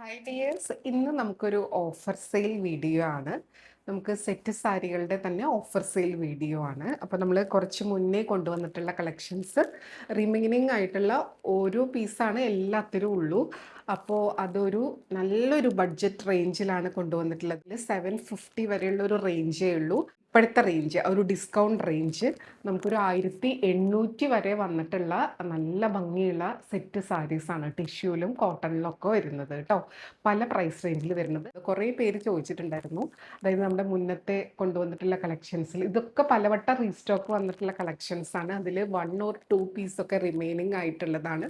Hi dears, ഇന്ന് നമുക്കൊരു offer sale video ആണ്. നമുക്ക് സെറ്റ് സാരികളുടെ തന്നെ ഓഫർ സെയിൽ വീഡിയോ ആണ്. അപ്പോൾ നമ്മൾ കുറച്ച് മുന്നേ കൊണ്ടുവന്നിട്ടുള്ള കളക്ഷൻസ് റിമൈനിങ് ആയിട്ടുള്ള ഓരോ പീസാണ് എല്ലാത്തിലും ഉള്ളൂ. അപ്പോൾ അതൊരു നല്ലൊരു ബഡ്ജറ്റ് റേഞ്ചിലാണ് കൊണ്ടുവന്നിട്ടുള്ളത്. 750 വരെയുള്ള ഒരു റേഞ്ചേ ഉള്ളൂ. ഇപ്പോഴത്തെ റേഞ്ച് ഒരു ഡിസ്കൗണ്ട് റേഞ്ച് നമുക്കൊരു 1800 വരെ വന്നിട്ടുള്ള നല്ല ഭംഗിയുള്ള സെറ്റ് സാരീസാണ്. ടിഷ്യൂലും കോട്ടണിലും ഒക്കെ വരുന്നത് കേട്ടോ. പല പ്രൈസ് റേഞ്ചിൽ വരുന്നത്. കുറേ പേര് ചോദിച്ചിട്ടുണ്ടായിരുന്നു. അതായത് നമ്മുടെ മുന്നത്തെ കൊണ്ടുവന്നിട്ടുള്ള കളക്ഷൻസിൽ ഇതൊക്കെ പലവട്ടം റീസ്റ്റോക്ക് വന്നിട്ടുള്ള കളക്ഷൻസ് ആണ്. അതിൽ 1 or 2 പീസൊക്കെ റിമൈനിങ് ആയിട്ടുള്ളതാണ്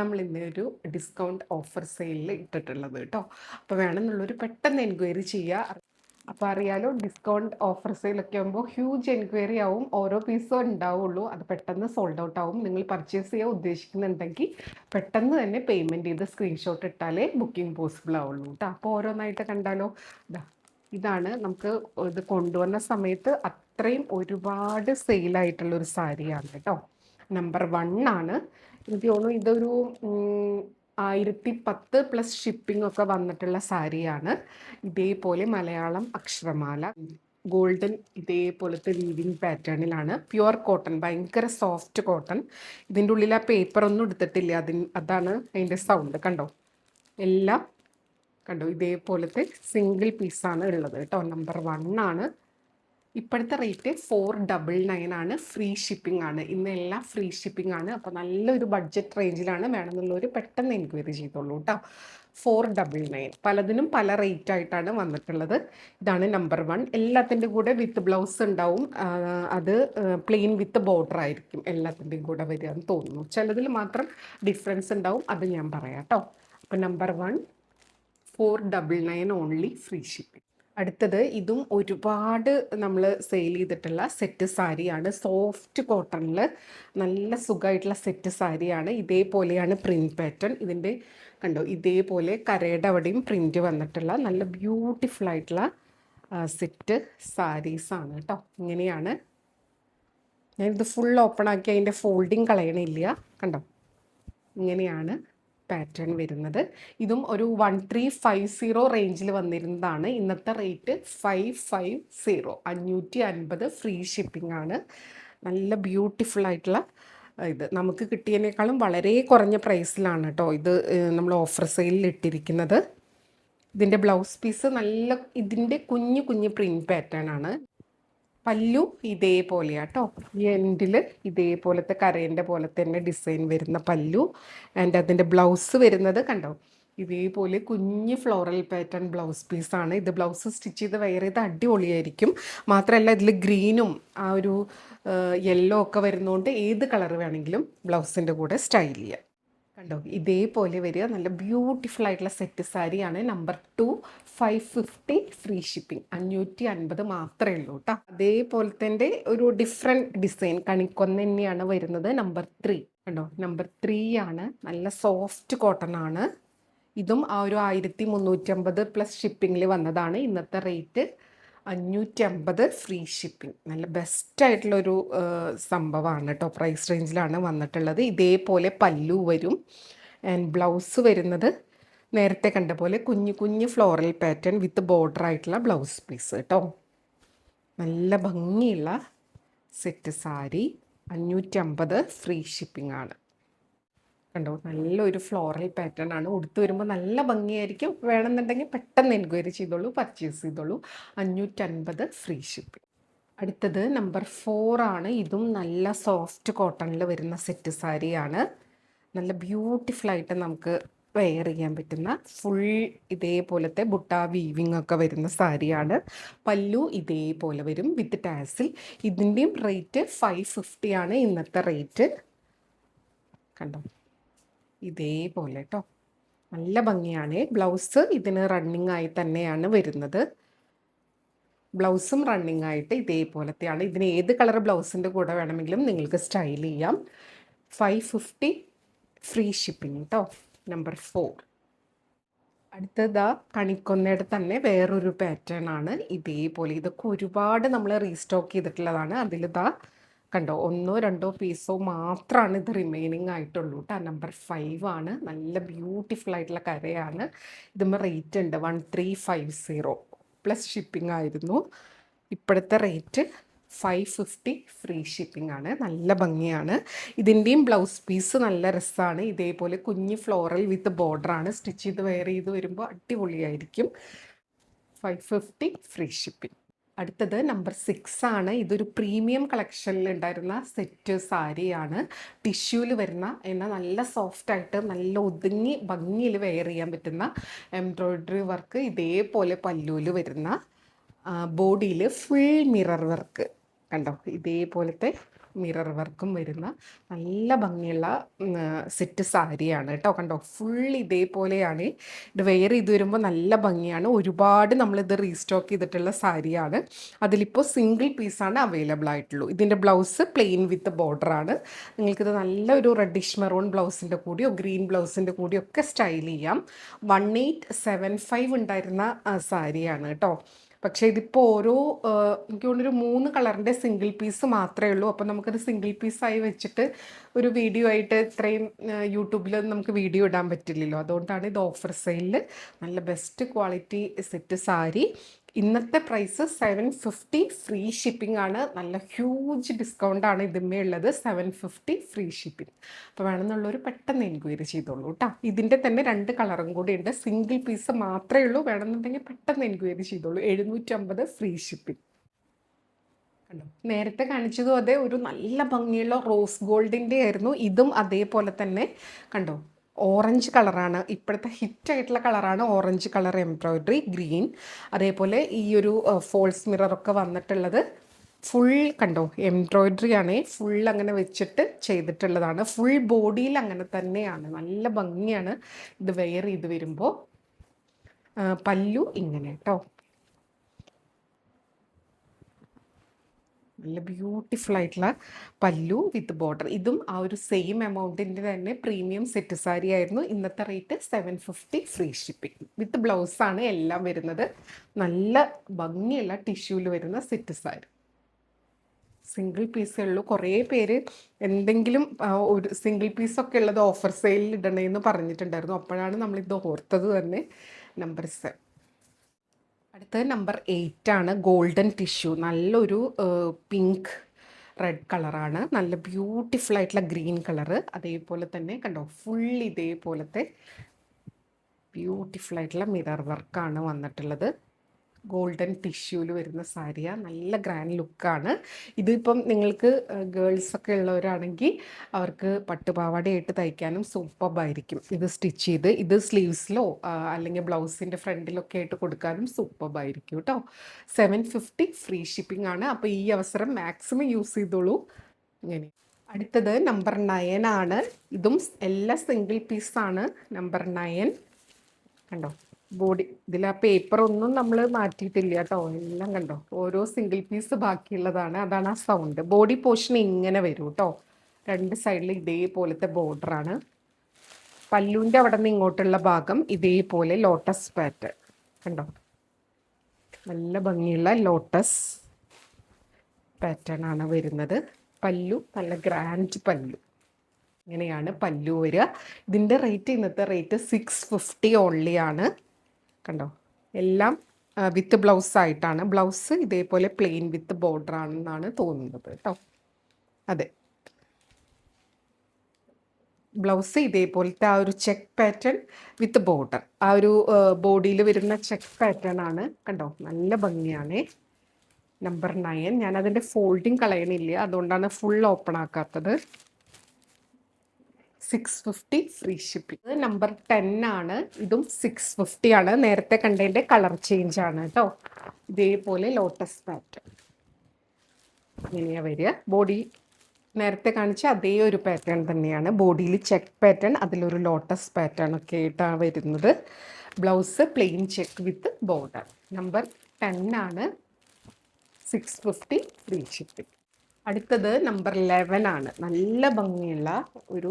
നമ്മൾ ഇന്നൊരു ഡിസ്കൗണ്ട് ഓഫർ സെയിലിൽ ഇട്ടിട്ടുള്ളത് കേട്ടോ. അപ്പോൾ വേണമെന്നുള്ളൊരു പെട്ടെന്ന് എൻക്വയറി ചെയ്യുക. അപ്പോൾ അറിയാലോ, ഡിസ്കൗണ്ട് ഓഫർ സെയിലൊക്കെ ആകുമ്പോൾ ഹ്യൂജ് എൻക്വയറി ആവും. ഓരോ പീസും ഉണ്ടാവുള്ളൂ. അത് പെട്ടെന്ന് സോൾഡ് ഔട്ട് ആവും. നിങ്ങൾ പർച്ചേസ് ചെയ്യാൻ ഉദ്ദേശിക്കുന്നുണ്ടെങ്കിൽ പെട്ടെന്ന് തന്നെ പേയ്മെൻറ്റ് ചെയ്ത് സ്ക്രീൻഷോട്ട് ഇട്ടാലേ ബുക്കിംഗ് പോസിബിൾ ആവുള്ളൂ കേട്ടോ. അപ്പോൾ ഓരോന്നായിട്ട് കണ്ടാലോ. ഇതാണ് നമുക്ക് ഇത് കൊണ്ടുവന്ന സമയത്ത് അത്രയും ഒരുപാട് സെയിലായിട്ടുള്ളൊരു സാരിയാണ് കേട്ടോ. നമ്പർ 1 ആണ്. എനിക്ക് തോന്നുന്നു ഇതൊരു 1010 പ്ലസ് ഷിപ്പിംഗ് ഒക്കെ വന്നിട്ടുള്ള സാരിയാണ്. ഇതേപോലെ മലയാളം അക്ഷരമാല ഗോൾഡൻ ഇതേപോലത്തെ വീവിങ് പാറ്റേണിലാണ്. പ്യുവർ കോട്ടൺ, ഭയങ്കര സോഫ്റ്റ് കോട്ടൺ. ഇതിൻ്റെ ഉള്ളിൽ ആ പേപ്പർ ഒന്നും എടുത്തിട്ടില്ല. അതാണ് അതിൻ്റെ സൗണ്ട്. കണ്ടോ, എല്ലാം കണ്ടോ, ഇതേപോലത്തെ സിംഗിൾ പീസാണ് ഉള്ളത് കേട്ടോ. നമ്പർ 1 ആണ്. ഇപ്പോഴത്തെ റേറ്റ് 499 ആണ്. ഫ്രീ ഷിപ്പിംഗ് ആണ്. ഇന്നെല്ലാം ഫ്രീ ഷിപ്പിംഗ് ആണ്. അപ്പോൾ നല്ലൊരു ബഡ്ജറ്റ് റേഞ്ചിലാണ്. വേണമെന്നുള്ളവർ പെട്ടെന്ന് എൻക്വയറി ചെയ്തോളൂ കേട്ടോ. 499. പലതിനും പല റേറ്റ് ആയിട്ടാണ് വന്നിട്ടുള്ളത്. ഇതാണ് നമ്പർ 1. എല്ലാത്തിൻ്റെ കൂടെ വിത്ത് ബ്ലൗസ് ഉണ്ടാവും. അത് പ്ലെയിൻ വിത്ത് ബോർഡർ ആയിരിക്കും എല്ലാത്തിൻ്റെയും കൂടെ വരിക എന്ന് തോന്നുന്നു. ചിലതിൽ മാത്രം ഡിഫറൻസ് ഉണ്ടാവും. അത് ഞാൻ പറയാം കേട്ടോ. അപ്പോൾ നമ്പർ 1 499 ഓൺലി, ഫ്രീ ഷിപ്പിംഗ്. അടുത്തത് ഇതും ഒരുപാട് നമ്മൾ സെയിൽ ചെയ്തിട്ടുള്ള സെറ്റ് സാരിയാണ്. സോഫ്റ്റ് കോട്ടണിൽ നല്ല സുഖമായിട്ടുള്ള സെറ്റ് സാരിയാണ്. ഇതേപോലെയാണ് പ്രിൻറ്റ് പാറ്റേൺ. ഇതിൻ്റെ കണ്ടോ, ഇതേപോലെ കരയുടെ അവിടെയും പ്രിൻറ്റ് വന്നിട്ടുള്ള നല്ല ബ്യൂട്ടിഫുൾ ആയിട്ടുള്ള സെറ്റ് സാരീസാണ് കേട്ടോ. ഇങ്ങനെയാണ്. ഞാനിത് ഫുൾ ഓപ്പൺ ആക്കി അതിൻ്റെ ഫോൾഡിങ് കളയണില്ല. കണ്ടോ, ഇങ്ങനെയാണ് പാറ്റേൺ വരുന്നത്. ഇതും ഒരു 1350 റേഞ്ചിൽ വന്നിരുന്നതാണ്. ഇന്നത്തെ റേറ്റ് 550, 550 ഫ്രീ ഷിപ്പിംഗ് ആണ്. നല്ല ബ്യൂട്ടിഫുൾ ആയിട്ടുള്ള ഇത് നമുക്ക് കിട്ടിയതിനേക്കാളും വളരെ കുറഞ്ഞ പ്രൈസിലാണ് കേട്ടോ ഇത് നമ്മൾ ഓഫർ സെയിലിൽ ഇട്ടിരിക്കുന്നത്. ഇതിൻ്റെ ബ്ലൗസ് പീസ് നല്ല ഇതിൻ്റെ കുഞ്ഞു കുഞ്ഞു പ്രിൻറ്റ് പാറ്റേൺ ആണ്. പല്ലു ഇതേപോലെയാട്ടോ. ഈ എൻഡിൽ ഇതേപോലത്തെ കരേൻ്റെ പോലെ തന്നെ ഡിസൈൻ വരുന്ന പല്ലു. ആൻഡ് അതിൻ്റെ ബ്ലൗസ് വരുന്നത് കണ്ടോ, ഇതേപോലെ കുഞ്ഞ് ഫ്ലോറൽ പാറ്റേൺ ബ്ലൗസ് പീസാണ്. ഇത് ബ്ലൗസ് സ്റ്റിച്ച് ചെയ്ത് വെയർ ചെയ്ത് അടിപൊളിയായിരിക്കും. മാത്രമല്ല ഇതിൽ ഗ്രീനും ആ ഒരു യെല്ലോ ഒക്കെ വരുന്നതുകൊണ്ട് ഏത് കളർ വേണമെങ്കിലും ബ്ലൗസിൻ്റെ കൂടെ സ്റ്റൈൽ ചെയ്യാം. കണ്ടോ, ഇതേപോലെ വരിക. നല്ല ബ്യൂട്ടിഫുൾ ആയിട്ടുള്ള സെറ്റ് സാരിയാണ്. നമ്പർ 2 550 ഫ്രീ ഷിപ്പിംഗ്, 550 മാത്രമേ ഉള്ളൂ കേട്ടോ. അതേപോലത്തെ ഒരു ഡിഫറെൻറ്റ് ഡിസൈൻ കണിക്കൊന്ന തന്നെയാണ് വരുന്നത്. നമ്പർ 3 കണ്ടോ, നമ്പർ 3 ആണ്. നല്ല സോഫ്റ്റ് കോട്ടൺ ആണ്. ഇതും ആ ഒരു 1350 പ്ലസ് ഷിപ്പിങ്ങിൽ വന്നതാണ്. ഇന്നത്തെ റേറ്റ് 550 ഫ്രീ ഷിപ്പിംഗ്. നല്ല ബെസ്റ്റായിട്ടുള്ളൊരു സംഭവമാണ് കേട്ടോ. പ്രൈസ് റേഞ്ചിലാണ് വന്നിട്ടുള്ളത്. ഇതേപോലെ പല്ലു വരും. ആൻഡ് ബ്ലൗസ് വരുന്നത് നേരത്തെ കണ്ട പോലെ കുഞ്ഞു കുഞ്ഞു ഫ്ലോറൽ പാറ്റേൺ വിത്ത് ബോർഡർ ആയിട്ടുള്ള ബ്ലൗസ് പീസ് കേട്ടോ. നല്ല ഭംഗിയുള്ള സെറ്റ് സാരി, 550 ഫ്രീ ഷിപ്പിംഗ് ആണ്. കണ്ടോ, നല്ലൊരു ഫ്ലോറൽ പാറ്റേൺ ആണ്. ഉടുത്ത് വരുമ്പോൾ നല്ല ഭംഗിയായിരിക്കും. വേണമെന്നുണ്ടെങ്കിൽ പെട്ടെന്ന് എൻക്വയറി ചെയ്തോളൂ, പർച്ചേസ് ചെയ്തോളൂ. 550 ഫ്രീ ഷിപ്പിംഗ്. അടുത്തത് നമ്പർ 4 ആണ്. ഇതും നല്ല സോഫ്റ്റ് കോട്ടണിൽ വരുന്ന സെറ്റ് സാരിയാണ്. നല്ല ബ്യൂട്ടിഫുൾ ആയിട്ട് നമുക്ക് വെയർ ചെയ്യാൻ പറ്റുന്ന ഫുൾ ഇതേപോലത്തെ ബുട്ട വീവിങ് ഒക്കെ വരുന്ന സാരിയാണ്. പല്ലു ഇതേപോലെ വരും വിത്ത് ടാസിൽ. ഇതിൻ്റെയും റേറ്റ് 550 ആണ് ഇന്നത്തെ റേറ്റ്. കണ്ടോ, ഇതേപോലെ കേട്ടോ. നല്ല ഭംഗിയാണ്. ബ്ലൗസ് ഇതിന് റണ്ണിങ് ആയി തന്നെയാണ് വരുന്നത്. ബ്ലൗസും റണ്ണിങ് ആയിട്ട് ഇതേപോലത്തെയാണ്. ഇതിന് ഏത് കളർ ബ്ലൗസിൻ്റെ കൂടെ വേണമെങ്കിലും നിങ്ങൾക്ക് സ്റ്റൈൽ ചെയ്യാം. 550 ഫ്രീ ഷിപ്പിംഗ് കേട്ടോ. നമ്പർ 4. അടുത്തതാ കണിക്കൊന്നയുടെ തന്നെ വേറൊരു പാറ്റേൺ ആണ്. ഇതേപോലെ ഇതൊക്കെ ഒരുപാട് നമ്മൾ റീസ്റ്റോക്ക് ചെയ്തിട്ടുള്ളതാണ്. അതിലിതാ കണ്ടോ, 1-2 പീസോ മാത്രമാണ് ഇത് റിമൈനിങ് ആയിട്ടുള്ളൂ കേട്ടോ. നമ്പർ 5 ആണ്. നല്ല ബ്യൂട്ടിഫുൾ ആയിട്ടുള്ള കരയാണ്. ഇതുമ്പോൾ റേറ്റ് ഉണ്ട് 1350 പ്ലസ് ഷിപ്പിംഗ് ആയിരുന്നു. ഇപ്പോഴത്തെ റേറ്റ് 550 ഫ്രീ ഷിപ്പിംഗ് ആണ്. നല്ല ഭംഗിയാണ്. ഇതിൻ്റെയും ബ്ലൗസ് പീസ് നല്ല രസമാണ്. ഇതേപോലെ കുഞ്ഞ് ഫ്ലോറൽ വിത്ത് ബോർഡറാണ്. സ്റ്റിച്ച് ചെയ്ത് വെയർ ചെയ്ത് വരുമ്പോൾ അടിപൊളിയായിരിക്കും. 550 ഫ്രീ ഷിപ്പിംഗ്. അടുത്തത് നമ്പർ 6 ആണ്. ഇതൊരു പ്രീമിയം കളക്ഷനിൽ ഉണ്ടായിരുന്ന സെറ്റ് സാരിയാണ്. ടിഷ്യൂവിൽ വരുന്ന എന്നാൽ നല്ല സോഫ്റ്റായിട്ട് നല്ല ഒതുങ്ങി ഭംഗിയിൽ വെയർ ചെയ്യാൻ പറ്റുന്ന എംബ്രോയ്ഡറി വർക്ക്, ഇതേപോലെ പല്ലുവിൽ വരുന്ന, ബോഡിയിൽ ഫുൾ മിറർ വർക്ക് കണ്ടോ, ഇതേപോലത്തെ മിറർ വർക്കും വരുന്ന നല്ല ഭംഗിയുള്ള സെറ്റ് സാരിയാണ് കേട്ടോ. കണ്ടോ, ഫുൾ ഇതേപോലെയാണ്. ഇത് വെയർ ചെയ്ത് വരുമ്പോൾ നല്ല ഭംഗിയാണ്. ഒരുപാട് നമ്മളിത് റീസ്റ്റോക്ക് ചെയ്തിട്ടുള്ള സാരിയാണ്. അതിലിപ്പോൾ സിംഗിൾ പീസാണ് അവൈലബിൾ ആയിട്ടുള്ളൂ. ഇതിൻ്റെ ബ്ലൗസ് പ്ലെയിൻ വിത്ത് ബോർഡറാണ്. നിങ്ങൾക്കിത് നല്ലൊരു റെഡിഷ് മെറൂൺ ബ്ലൗസിൻ്റെ കൂടിയോ ഗ്രീൻ ബ്ലൗസിൻ്റെ കൂടിയോ ഒക്കെ സ്റ്റൈൽ ചെയ്യാം. 1875 ഉണ്ടായിരുന്ന സാരിയാണ് കേട്ടോ. പക്ഷേ ഇതിപ്പോൾ എനിക്ക് തോന്നുന്നൊരു 3 കളറിൻ്റെ സിംഗിൾ പീസ് മാത്രമേ ഉള്ളൂ. അപ്പോൾ നമുക്കത് സിംഗിൾ പീസായി വെച്ചിട്ട് ഒരു വീഡിയോ ആയിട്ട് ഇത്രയും യൂട്യൂബിൽ നമുക്ക് വീഡിയോ ഇടാൻ പറ്റില്ലല്ലോ. അതുകൊണ്ടാണ് ഇത് ഓഫർ സെയിലിൽ നല്ല ബെസ്റ്റ് ക്വാളിറ്റി സെറ്റ് സാരി. ഇന്നത്തെ പ്രൈസ് 750 ഫ്രീ ഷിപ്പിംഗ് ആണ്. നല്ല ഹ്യൂജ് ഡിസ്കൗണ്ടാണ് ഇതിന്മേ ഉള്ളത്. 750 ഫ്രീ ഷിപ്പിംഗ്. അപ്പോൾ വേണമെന്നുള്ളവർ പെട്ടെന്ന് എൻക്വയറി ചെയ്തോളൂ കേട്ടോ. ഇതിൻ്റെ തന്നെ 2 കളറും കൂടി ഉണ്ട്. സിംഗിൾ പീസ് മാത്രമേ ഉള്ളൂ. വേണമെന്നുണ്ടെങ്കിൽ പെട്ടെന്ന് എൻക്വയറി ചെയ്തോളൂ. 750 ഫ്രീ ഷിപ്പിംഗ്. കണ്ടോ, നേരത്തെ കാണിച്ചതും അതെ ഒരു നല്ല ഭംഗിയുള്ള റോസ് ഗോൾഡിൻ്റെ ആയിരുന്നു. ഇതും അതേപോലെ തന്നെ കണ്ടോ, ഓറഞ്ച് കളറാണ്. ഇപ്പോഴത്തെ ഹിറ്റായിട്ടുള്ള കളറാണ് ഓറഞ്ച് കളർ എംബ്രോയ്ഡറി ഗ്രീൻ. അതേപോലെ ഈ ഒരു ഫോൾസ് മിററൊക്കെ വന്നിട്ടുള്ളത് ഫുൾ കണ്ടോ എംബ്രോയ്ഡറി ആണ്. ഫുൾ അങ്ങനെ വെച്ചിട്ട് ചെയ്തിട്ടുള്ളതാണ്. ഫുൾ ബോഡിയിൽ അങ്ങനെ തന്നെയാണ്. നല്ല ഭംഗിയാണ് ഇത് വെയർ ചെയ്ത് വരുമ്പോൾ. പല്ലു ഇങ്ങനെ കേട്ടോ, നല്ല ബ്യൂട്ടിഫുൾ ആയിട്ടുള്ള പല്ലു വിത്ത് ബോർഡർ. ഇതും ആ ഒരു സെയിം എമൗണ്ടിൻ്റെ തന്നെ പ്രീമിയം സെറ്റ് സാരി ആയിരുന്നു. ഇന്നത്തെ റേറ്റ് 750 ഫ്രീ ഷിപ്പിംഗ്. വിത്ത് ബ്ലൗസാണ് എല്ലാം വരുന്നത്. നല്ല ഭംഗിയുള്ള ടിഷ്യൂവിൽ വരുന്ന സെറ്റ് സാരി. സിംഗിൾ പീസേ ഉള്ളൂ. കുറേ പേര് എന്തെങ്കിലും ഒരു സിംഗിൾ പീസൊക്കെ ഉള്ളത് ഓഫർ സെയിലിൽ ഇടണേന്ന് പറഞ്ഞിട്ടുണ്ടായിരുന്നു. അപ്പോഴാണ് നമ്മളിത് ഓർത്തത് തന്നെ. നമ്പർ 7. അടുത്തത് നമ്പർ 8 ആണ്. Golden tissue. നല്ലൊരു പിങ്ക് റെഡ് കളറാണ്. നല്ല ബ്യൂട്ടിഫുൾ ആയിട്ടുള്ള ഗ്രീൻ കളറ്. അതേപോലെ തന്നെ കണ്ടോ, ഫുൾ ഇതേപോലത്തെ ബ്യൂട്ടിഫുൾ ആയിട്ടുള്ള മിറർ വർക്കാണ് വന്നിട്ടുള്ളത്. ഗോൾഡൻ ടിഷ്യൂവിൽ വരുന്ന സാരിയാണ്. നല്ല ഗ്രാൻഡ് ലുക്കാണ്. ഇതിപ്പം നിങ്ങൾക്ക് ഗേൾസൊക്കെ ഉള്ളവരാണെങ്കിൽ അവർക്ക് പട്ടുപാവാടയായിട്ട് തയ്ക്കാനും സൂപ്പർബായിരിക്കും. ഇത് സ്റ്റിച്ച് ചെയ്ത് ഇത് സ്ലീവ്സിലോ അല്ലെങ്കിൽ ബ്ലൗസിൻ്റെ ഫ്രണ്ടിലൊക്കെ ആയിട്ട് കൊടുക്കാനും സൂപ്പർബായിരിക്കും കേട്ടോ. 750 ഫ്രീ ഷിപ്പിംഗ് ആണ്. അപ്പോൾ ഈ അവസരം മാക്സിമം യൂസ് ചെയ്തോളൂ. ഇങ്ങനെ അടുത്തത് നമ്പർ 9 ആണ്. ഇതും എല്ലാം സിംഗിൾ പീസാണ്. നമ്പർ 9 കണ്ടോ, ബോഡി ഇതിൽ ആ പേപ്പർ ഒന്നും നമ്മൾ മാറ്റിയിട്ടില്ല കേട്ടോ. എല്ലാം കണ്ടോ, ഓരോ സിംഗിൾ പീസ് ബാക്കിയുള്ളതാണ്. അതാണ് ആ സൗണ്ട്. ബോഡി പോർഷൻ ഇങ്ങനെ വരും കേട്ടോ. 2 സൈഡിൽ ഇതേപോലത്തെ ബോർഡറാണ്. പല്ലുവിൻ്റെ അവിടെ നിന്ന് ഇങ്ങോട്ടുള്ള ഭാഗം ഇതേപോലെ ലോട്ടസ് പാറ്റേൺ കണ്ടോ, നല്ല ഭംഗിയുള്ള ലോട്ടസ് പാറ്റേൺ ആണ് വരുന്നത്. പല്ലു നല്ല ഗ്രാൻഡ് പല്ലു. ഇങ്ങനെയാണ് പല്ലു വരിക. ഇതിൻ്റെ റേറ്റ് ഇന്നത്തെ റേറ്റ് 650 ഓൺലി ആണ്. കണ്ടോ, എല്ലാം വിത്ത് ബ്ലൗസ് ആയിട്ടാണ്. ബ്ലൗസ് ഇതേപോലെ പ്ലെയിൻ വിത്ത് ബോർഡർ ആണെന്നാണ് തോന്നുന്നത് കേട്ടോ. അതെ, ബ്ലൗസ് ഇതേപോലത്തെ ആ ഒരു ചെക്ക് പാറ്റേൺ വിത്ത് ബോർഡർ, ആ ഒരു ബോഡിയിൽ വരുന്ന ചെക്ക് പാറ്റേൺ ആണ്. കണ്ടോ, നല്ല ഭംഗിയാണ്. നമ്പർ 9. ഞാനതിൻ്റെ ഫോൾഡിങ് കളയണില്ല, അതുകൊണ്ടാണ് ഫുൾ ഓപ്പൺ ആക്കാത്തത്. 650 ഫ്രീ ഷിപ്പിംഗ്. നമ്പർ 10 ആണ്. ഇതും 650 ആണ്. നേരത്തെ കണ്ടതിൻ്റെ കളർ ചേഞ്ച് ആണ് കേട്ടോ. ഇതേപോലെ ലോട്ടസ് പാറ്റേൺ ഇങ്ങനെയാണ് വരിക. ബോഡി നേരത്തെ കാണിച്ച അതേ ഒരു പാറ്റേൺ തന്നെയാണ്. ബോഡിയിൽ ചെക്ക് പാറ്റേൺ, അതിലൊരു ലോട്ടസ് പാറ്റേൺ ഒക്കെ ആയിട്ടാണ് വരുന്നത്. Blouse plain check with border. Number 10 ആണ്. 650 ഫ്രീ ഷിപ്പിംഗ്. അടുത്തത് നമ്പർ 11 ആണ്. നല്ല ഭംഗിയുള്ള ഒരു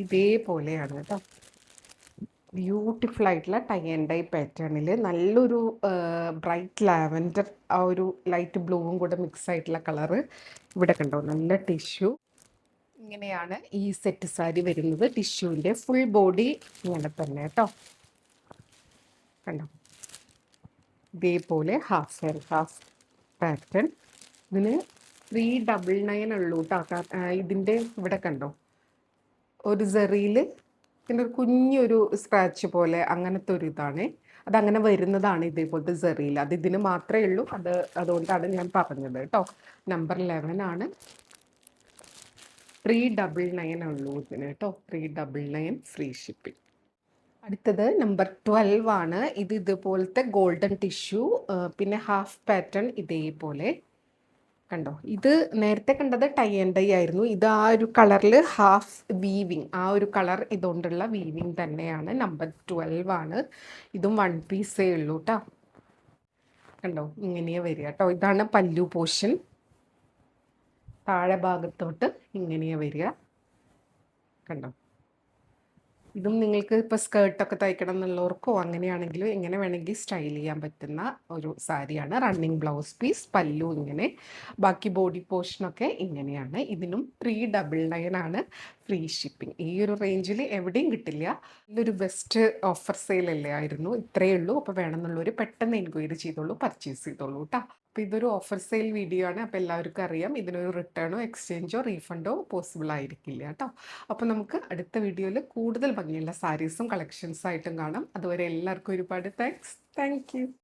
ഇതേപോലെയാണ് കേട്ടോ. ബ്യൂട്ടിഫുൾ ആയിട്ടുള്ള ടൈ ആൻഡ് ഡൈ പാറ്റേണിൽ നല്ലൊരു ബ്രൈറ്റ് ലാവൻഡർ, ആ ഒരു ലൈറ്റ് ബ്ലൂവും കൂടെ മിക്സ് ആയിട്ടുള്ള കളറ്. ഇവിടെ കണ്ടോ, നല്ല ടിഷ്യൂ. ഇങ്ങനെയാണ് ഈ സെറ്റ് സാരി വരുന്നത്. ടിഷ്യൂവിൻ്റെ ഫുൾ ബോഡി ഇങ്ങനെ തന്നെ കേട്ടോ. കണ്ടോ, ഇതേപോലെ ഹാഫ് ആൻഡ് ഹാഫ് പാറ്റേൺ. ഇതിന് 399 ഉള്ളൂ കേട്ടോ. ഇതിൻ്റെ ഇവിടെ കണ്ടോ, ഒരു സെറിയിൽ പിന്നെ ഒരു കുഞ്ഞൊരു സ്ക്രാച്ച് പോലെ അങ്ങനത്തെ ഒരു ഇതാണ്. അതങ്ങനെ വരുന്നതാണ് ഇതേപോലത്തെ സെറിയിൽ. അത് ഇതിന് മാത്രമേ ഉള്ളൂ. അതുകൊണ്ടാണ് ഞാൻ പറഞ്ഞത് കേട്ടോ. നമ്പർ 11 ആണ്. 399 ഉള്ളൂ ഇതിന് കേട്ടോ. 399 ഫ്രീ ഷിപ്പിംഗ്. അടുത്തത് നമ്പർ 12 ആണ്. ഇത് ഇതുപോലത്തെ ഗോൾഡൻ ടിഷ്യൂ, പിന്നെ ഹാഫ് പാറ്റേൺ ഇതേപോലെ കണ്ടോ. ഇത് നേരത്തെ കണ്ടത് ടൈ ആൻഡ് ഡൈ ആയിരുന്നു. ഇത് ആ ഒരു കളറിൽ ഹാഫ് വീവിങ്, ആ ഒരു കളർ ഇതുകൊണ്ടുള്ള വീവിങ് തന്നെയാണ്. നമ്പർ 12 ആണ്. ഇതും 1 പീസേ ഉള്ളൂ കേട്ടോ. കണ്ടോ, ഇങ്ങനെയാ വരിക കേട്ടോ. ഇതാണ് പല്ലു പോർഷൻ. താഴെ ഭാഗത്തോട്ട് ഇങ്ങനെയാ വരിക. കണ്ടോ, ഇതും നിങ്ങൾക്ക് ഇപ്പോൾ സ്കേർട്ടൊക്കെ തയ്ക്കണം എന്നുള്ളവർക്കോ അങ്ങനെയാണെങ്കിലും എങ്ങനെ വേണമെങ്കിൽ സ്റ്റൈൽ ചെയ്യാൻ പറ്റുന്ന ഒരു സാരിയാണ്. റണ്ണിങ് ബ്ലൗസ് പീസ്, പല്ലു ഇങ്ങനെ, ബാക്കി ബോഡി പോർഷനൊക്കെ ഇങ്ങനെയാണ്. ഇതിനും 399 ആണ് ഫ്രീ ഷിപ്പിംഗ്. ഈ ഒരു റേഞ്ചിൽ എവിടെയും കിട്ടില്ല. നല്ലൊരു ബെസ്റ്റ് ഓഫർ സെയിൽ അല്ലേ ആയിരുന്നു. ഇത്രയേ ഉള്ളൂ. അപ്പോൾ വേണമെന്നുള്ളവർ പെട്ടെന്ന് എൻക്വയറി ചെയ്തോളൂ, പർച്ചേസ് ചെയ്തോളൂ കേട്ടോ. അപ്പോൾ ഇതൊരു ഓഫർ സെയിൽ വീഡിയോ ആണ്. അപ്പോൾ എല്ലാവർക്കും അറിയാം ഇതിനൊരു റിട്ടേണോ എക്സ്ചേഞ്ചോ റീഫണ്ടോ പോസിബിൾ ആയിരിക്കില്ല കേട്ടോ. അപ്പോൾ നമുക്ക് അടുത്ത വീഡിയോയിൽ കൂടുതൽ ഭംഗിയുള്ള സാരീസും കളക്ഷൻസായിട്ടും കാണാം. അതുവരെ എല്ലാവർക്കും ഒരുപാട് താങ്ക്സ്. Thank you.